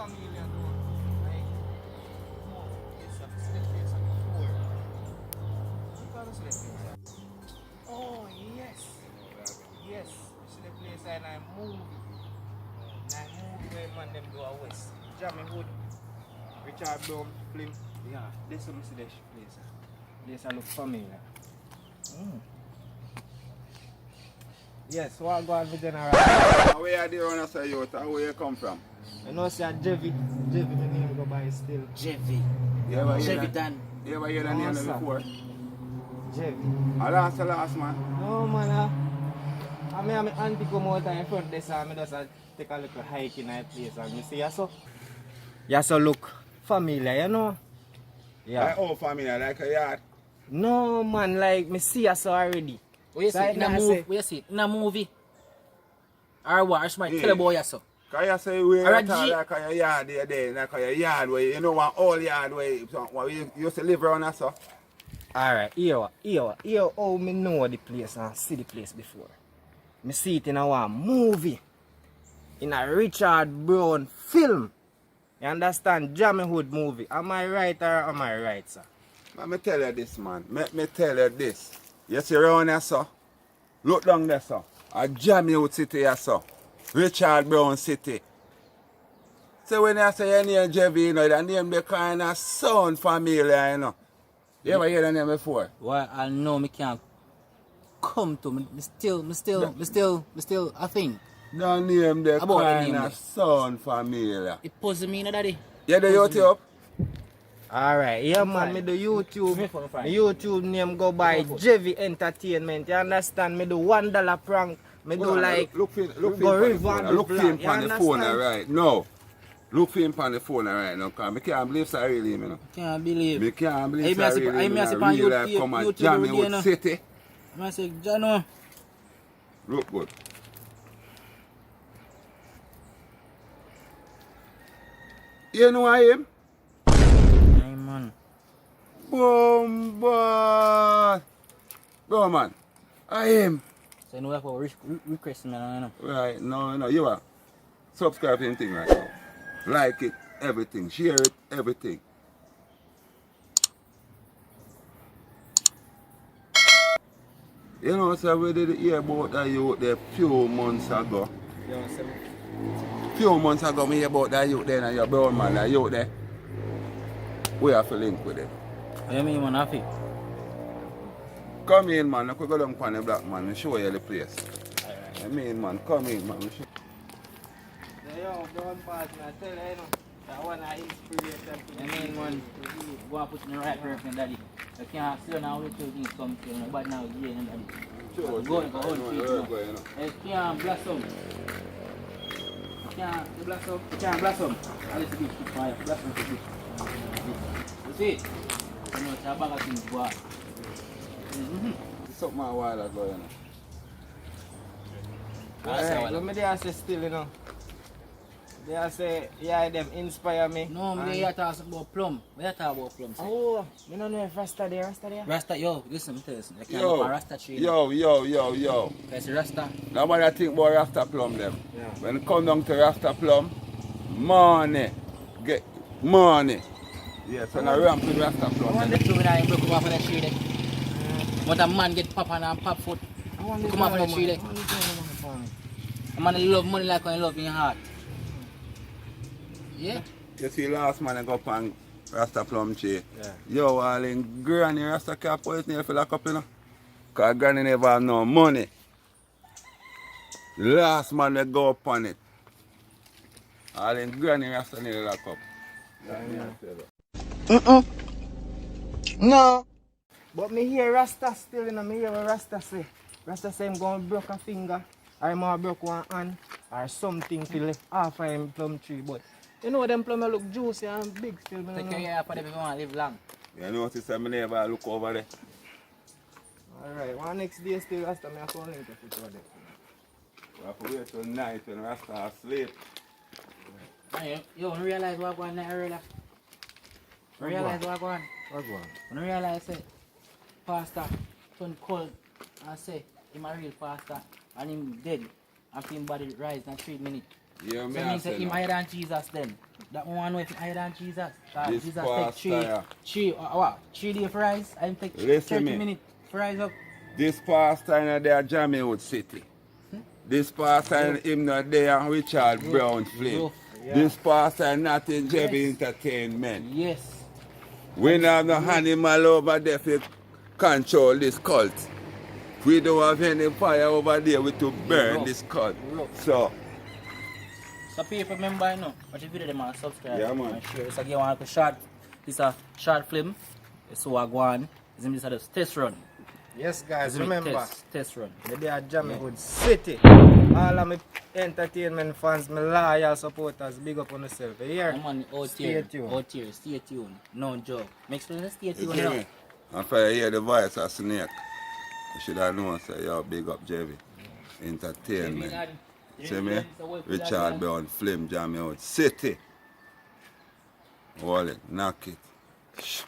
familiar though. Like, it's a slip place before. You can't slip place. Oh, yes. Yes. It's the place in a movie. In a movie where man them do a west. Jamie Hood. Richard Brown film. Yeah, this is the place. Place look familiar. Yes, what go on for general? Where are the runners say you? Where you come from? You know, say Jevy. Jevy, my name go by still. Jevy. You ever hear Jevy that? Dan. You ever hear that name before? Jevy. That's the last man. No, man. I mean, my auntie come out in front there, so I just take a little hike in that place and you see, you so look familiar, you know? Yeah. Like old family, like a yard. No, man, like, me see you so already. Where you see it in a movie? Where you see it in a movie? Or what? Or somebody tell about you so. Can you say where Or a you talk like a yard there, like a yard where you know one old yard where you used to live around us, so? Alright, here how me know the place and see the place before. Me see it in a one movie. In a Richard Brown film. You understand? Jamie Hood movie. Am I right or am I right, sir? Let me tell you this, man. Let me tell you this. You see around here, sir? Look down there, sir. A Jamie Hood city here, sir. Richard Brown city. So when I say your name Jevy, you know, the name they kind of sound familiar, you know. You ever hear the name before? Well, I know me can't come to me still I think. The name they About the kind name, of sound familiar. it puzzle me, no daddy. You do YouTube? Alright, yeah man, me do YouTube. My YouTube name go by Jevy Entertainment. You understand? Me do $1 prank. Me do like look for go him revamp look for him you on the phone understand? right now. Look for him on the phone right now, because I can't believe so really, you know. Can't believe. I can't believe Hey, so me I see- really, hey, me I you see know, on real life come at YouTube Jamie every day, Wood no? City. I say, Jano. Look good. You know I am? Hey man. Boom, boy. Bro, man. I am. So you know what request me, I know. Right, no, you are. Subscribe to anything right now. Like it, everything. Share it, everything. You know, so we did hear about that youth there few months ago. Few months ago, me hear about that youth there and your brown man, that youth there. We have to link with it. What you mean, man, happy? Come in, man. I could go down on the black man and show you the place. I mean, man, come in, man. Yo, don't pass me, I tell you, you know, that one I inspiration to I mean, man, go and put in the right person, daddy. You can't sit down with two things come to you, but now you're here, daddy. Sure, Go and go on feet, you know. you know. You can't blossom. You blossom. You can't blossom. A little bit too far, blossom too big. You see it? You know, it's a bag of things, boy. It's something a while ago, you know. Alright, let me there say still, you know. They say, yeah, them inspire me. No, me here talk about plum. We here talk about plum. Oh, you don't know if Rasta there? Rasta, yo, listen, tell us. You can't look at Rasta tree. Yo. Because Rasta. Nobody think about Rasta plum them. Yeah. When it come down to Rasta plum, money. Get money. Yes, when I ramp with Rasta I plum. want the tree that broke off of the tree there. But a man get pop and pop foot. Come off of the tree there. A man love money like when you love in your heart. Yeah? You see last man I go up on Rasta plum tree. Yeah. Yo, all in granny Rasta can't put it near for lock up, you know. Because granny never have no money. Last man they go up on it. All in granny Rasta near lock up. No. But me hear Rasta still, you know, me hear what Rasta say. Rasta say him gonna broke a finger, or him gonna broke one hand, or something to left half of him plum tree. But you know them plum look juicy and big still. Take care of them if you want to live long. You notice I never look over there. Alright, one next day still Rasta, me have to link it over there. We have to wait till night when Rasta asleep. You don't realize what going on earlier? Realize what going on? What's going When I realize that pastor turn cold and say him a real pastor and him dead and him body rise in 3 minutes. Yeah, So me I means say him no. higher than Jesus then. That one know if he higher than Jesus. This Jesus pastor, take what? 3 days for rise and take Listen 30 me. minutes for rise up. This pastor in there Jamaiwood City. This pastor in him not there Richard Brown Flame. Rough. This pastor not in Jebby Yes. Entertainment. Yes. We don't have no animal over there to control this cult. We don't have any fire over there with to burn rough. this cult. Rough. So, So people remember, you know, watch the video them and subscribe Yeah, man. and share. So again, one short, this a short film. So I go on. This is a test run. Yes, guys, This is remember, test run. the day at Jamaiwood City. All of my entertainment fans, my loyal supporters, big up on yourself. You hear? I'm on out Stay here. tuned. Out here. Stay tuned. No joke. Make sure you stay you tuned. see You know. me? If I hear the voice of Snake, you should have known, say, yo, big up Jebby Entertainment. See me? Richard Brown Flame Jamaiwood City. Hold it, knock it.